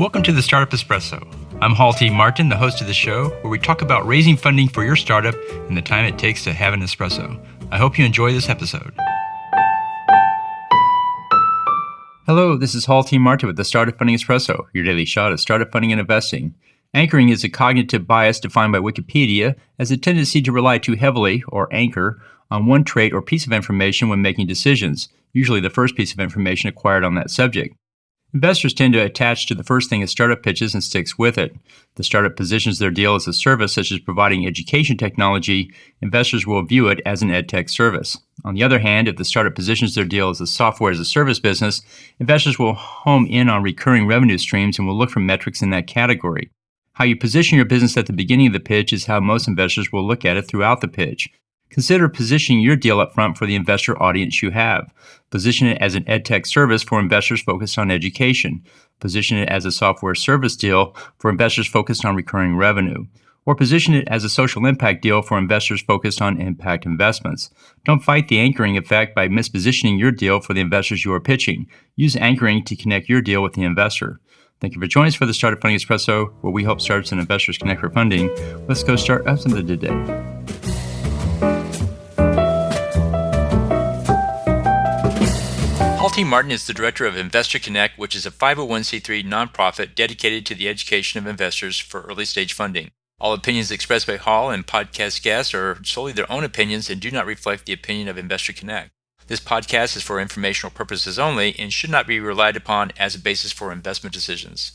Welcome to the Startup Espresso. I'm Hall T. Martin, the host of the show, where we talk about raising funding for your startup and the time it takes to have an espresso. I hope you enjoy this episode. Hello, this is Hall T. Martin with the Startup Funding Espresso, your daily shot of startup funding and investing. Anchoring is a cognitive bias defined by Wikipedia as a tendency to rely too heavily, or anchor, on one trait or piece of information when making decisions, usually the first piece of information acquired on that subject. Investors tend to attach to the first thing a startup pitches and sticks with it. The startup positions their deal as a service, such as providing education technology. Investors will view it as an edtech service. On the other hand, if the startup positions their deal as a software as a service business, investors will home in on recurring revenue streams and will look for metrics in that category. How you position your business at the beginning of the pitch is how most investors will look at it throughout the pitch. Consider positioning your deal up front for the investor audience you have. Position it as an edtech service for investors focused on education. Position it as a software service deal for investors focused on recurring revenue. Or position it as a social impact deal for investors focused on impact investments. Don't fight the anchoring effect by mispositioning your deal for the investors you are pitching. Use anchoring to connect your deal with the investor. Thank you for joining us for the Startup Funding Espresso, where we help startups and investors connect for funding. Let's go start up something today. Hall T. Martin is the director of Investor Connect, which is a 501c3 nonprofit dedicated to the education of investors for early-stage funding. All opinions expressed by Hall and podcast guests are solely their own opinions and do not reflect the opinion of Investor Connect. This podcast is for informational purposes only and should not be relied upon as a basis for investment decisions.